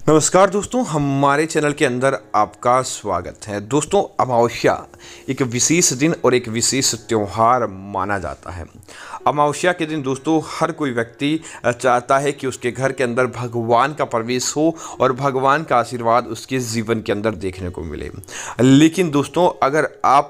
नमस्कार दोस्तों, हमारे चैनल के अंदर आपका स्वागत है। दोस्तों, अमावस्या एक विशेष दिन और एक विशेष त्यौहार माना जाता है। अमावस्या के दिन दोस्तों हर कोई व्यक्ति चाहता है कि उसके घर के अंदर भगवान का प्रवेश हो और भगवान का आशीर्वाद उसके जीवन के अंदर देखने को मिले। लेकिन दोस्तों, अगर आप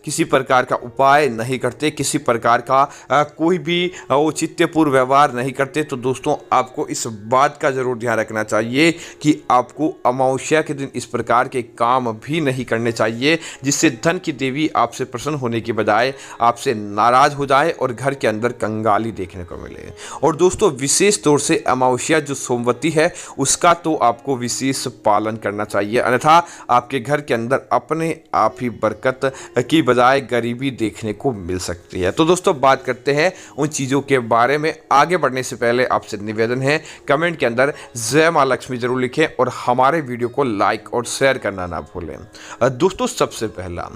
किसी प्रकार का उपाय नहीं करते, किसी प्रकार का कोई भी औचित्यपूर्ण व्यवहार नहीं करते, तो दोस्तों आपको इस बात का जरूर ध्यान रखना चाहिए कि आपको अमावस्या के दिन इस प्रकार के काम भी नहीं करने चाहिए जिससे धन की देवी आपसे प्रसन्न होने की बजाय आपसे नाराज हो जाए और घर के अंदर कंगाली देखने को मिले। और दोस्तों, विशेष तौर से अमावस्या जो सोमवती है उसका तो आपको विशेष पालन करना चाहिए, अन्यथा आपके घर के अंदर अपने आप ही बरकत की बजाय गरीबी देखने को मिल सकती है। तो दोस्तों, बात करते हैं उन चीज़ों के बारे में। आगे बढ़ने से पहले आपसे निवेदन है, कमेंट के अंदर जय माँ लक्ष्मी जरूर लिखें और हमारे वीडियो को लाइक और शेयर करना ना भूलें। दोस्तों, सबसे पहला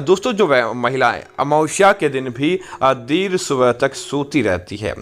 दोस्तों, जो महिलाएं अमावस्या के दिन भी देर सुबह तक सोती रहती है,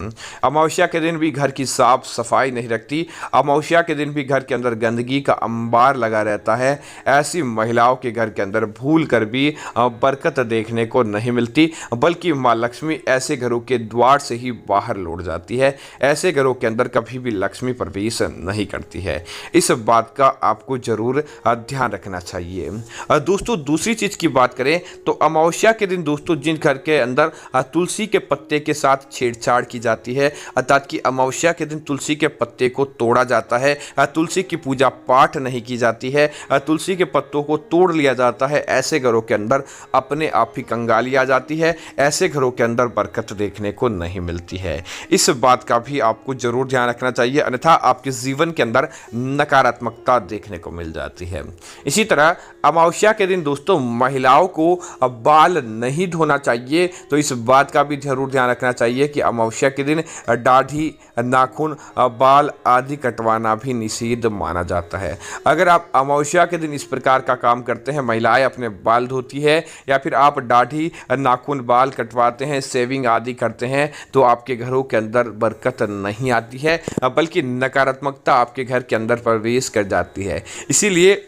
अमावस्या के दिन भी घर की साफ सफाई नहीं रखती, अमावस्या के दिन भी घर के अंदर गंदगी का अंबार लगा रहता है, ऐसी महिलाओं के घर के अंदर भूल कर भी बरकत देखने को नहीं मिलती, बल्कि माँ लक्ष्मी ऐसे घरों के द्वार से ही बाहर लौट जाती है। ऐसे घरों के अंदर कभी भी लक्ष्मी प्रवेश नहीं करती है। इस बात का आपको जरूर ध्यान रखना चाहिए। दोस्तों, दूसरी चीज की बात करें तो अमावस्या के दिन दोस्तों जिन घर के अंदर तुलसी के पत्ते के साथ छेड़छाड़ की जाती है, अर्थात कि अमावस्या के दिन तुलसी के पत्ते को तोड़ा जाता है, तुलसी की पूजा पाठ नहीं की जाती है, तुलसी के पत्तों को तोड़ लिया जाता है, ऐसे घरों के अंदर अपने आप ही कंगाली आ जाती है। ऐसे घरों के अंदर बरकत देखने को नहीं मिलती है। इस बात का भी आपको जरूर ध्यान रखना चाहिए, अन्यथा आपके जीवन के अंदर नकारात्मकता देखने को मिल जाती है। इसी तरह अमावस्या के दिन दोस्तों महिलाओं को बाल नहीं धोना चाहिए, तो इस बात का भी जरूर ध्यान रखना चाहिए कि अमावस्या के दिन दाढ़ी, नाखून, बाल आदि कटवाना भी निषिद्ध माना जाता है। अगर आप अमावस्या के दिन इस प्रकार का काम करते हैं, महिलाएं अपने बाल धोती है या फिर आप दाढ़ी, नाखून, बाल कटवाते हैं, शेविंग आदि करते हैं, तो आपके घरों के अंदर बरकत नहीं आती है, बल्कि नकारात्मकता आपके घर के अंदर प्रवेश कर जाती है। इसीलिए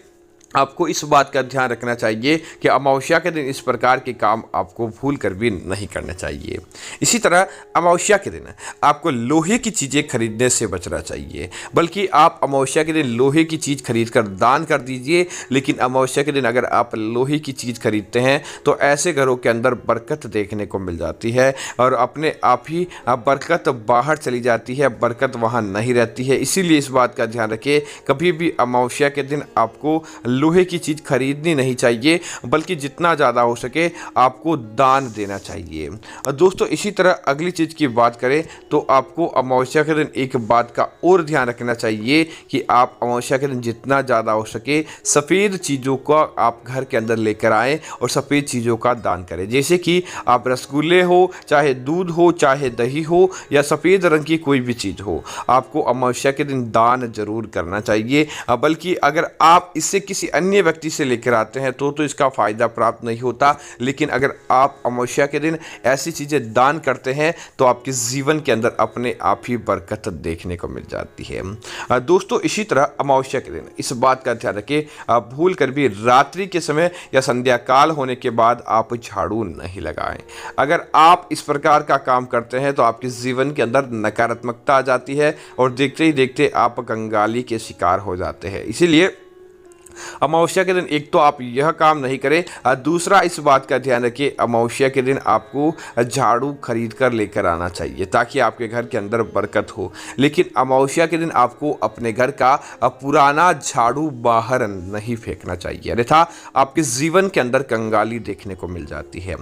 आपको इस बात का ध्यान रखना चाहिए कि अमावस्या के दिन इस प्रकार के काम आपको भूल कर भी नहीं करने चाहिए। इसी तरह अमावस्या के दिन आपको लोहे की चीज़ें खरीदने से बचना चाहिए, बल्कि आप अमावस्या के दिन लोहे की चीज़ खरीद कर दान कर दीजिए। लेकिन अमावस्या के दिन अगर आप लोहे की चीज़ खरीदते हैं तो ऐसे घरों के अंदर बरकत देखने को मिल जाती है और अपने आप ही बरकत बाहर चली जाती है, बरकत वहाँ नहीं रहती है। इसीलिए इस बात का ध्यान रखिए, कभी भी अमावस्या के दिन आपको लोहे की चीज़ खरीदनी नहीं चाहिए, बल्कि जितना ज़्यादा हो सके आपको दान देना चाहिए। दोस्तों, इसी तरह अगली चीज़ की बात करें तो आपको अमावस्या के दिन एक बात का और ध्यान रखना चाहिए कि आप अमावस्या के दिन जितना ज़्यादा हो सके सफ़ेद चीज़ों का आप घर के अंदर लेकर आएँ और सफ़ेद चीज़ों का दान करें। जैसे कि आप रसगुल्ले हो, चाहे दूध हो, चाहे दही हो या सफ़ेद रंग की कोई भी चीज़ हो, आपको अमावस्या के दिन दान जरूर करना चाहिए। बल्कि अगर आप इससे किसी अन्य व्यक्ति से लेकर आते हैं तो इसका फ़ायदा प्राप्त नहीं होता, लेकिन अगर आप अमावस्या के दिन ऐसी चीज़ें दान करते हैं तो आपके जीवन के अंदर अपने आप ही बरकत देखने को मिल जाती है। दोस्तों, इसी तरह अमावस्या के दिन इस बात का ध्यान रखें, भूल कर भी रात्रि के समय या संध्या काल होने के बाद आप झाड़ू नहीं लगाएं। अगर आप इस प्रकार का काम करते हैं तो आपके जीवन के अंदर नकारात्मकता आ जाती है और देखते ही देखते आप कंगाली के शिकार हो जाते हैं। इसीलिए अमावस्या के दिन एक तो आप यह काम नहीं करें, दूसरा इस बात का ध्यान रखिए अमावस्या के दिन आपको झाड़ू खरीद कर लेकर आना चाहिए ताकि आपके घर के अंदर बरकत हो। लेकिन अमावस्या के दिन आपको अपने घर का पुराना झाड़ू बाहर नहीं फेंकना चाहिए, अन्यथा आपके जीवन के अंदर कंगाली देखने को मिल जाती है।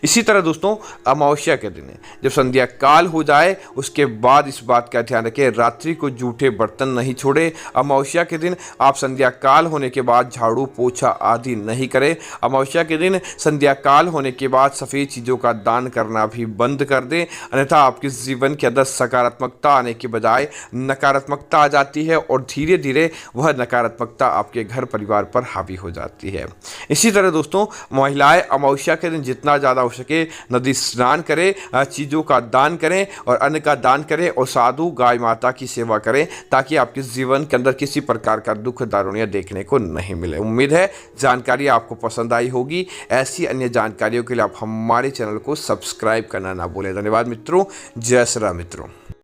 इसी तरह दोस्तों, अमावस्या के दिन जब संध्या काल हो जाए उसके बाद इस बात का ध्यान रखें रात्रि को जूठे बर्तन नहीं छोड़े। अमावस्या के दिन आप संध्या काल होने के बाद झाड़ू पोछा आदि नहीं करें। अमावस्या के दिन संध्या काल होने के बाद सफ़ेद चीज़ों का दान करना भी बंद कर दें, अन्यथा आपके जीवन के अंदर सकारात्मकता आने के बजाय नकारात्मकता आ जाती है और धीरे धीरे वह नकारात्मकता आपके घर परिवार पर हावी हो जाती है। इसी तरह दोस्तों, महिलाएं अमावस्या के दिन जितना ज़्यादा हो सके नदी स्नान करें, चीज़ों का दान करें और अन्न का दान करें और साधु गाय माता की सेवा करें, ताकि आपके जीवन के अंदर किसी प्रकार का दुख दारुणिया देखने को नहीं मिले। उम्मीद है जानकारी आपको पसंद आई होगी। ऐसी अन्य जानकारियों के लिए आप हमारे चैनल को सब्सक्राइब करना ना भूलें। धन्यवाद मित्रों। जय श्री राम मित्रों।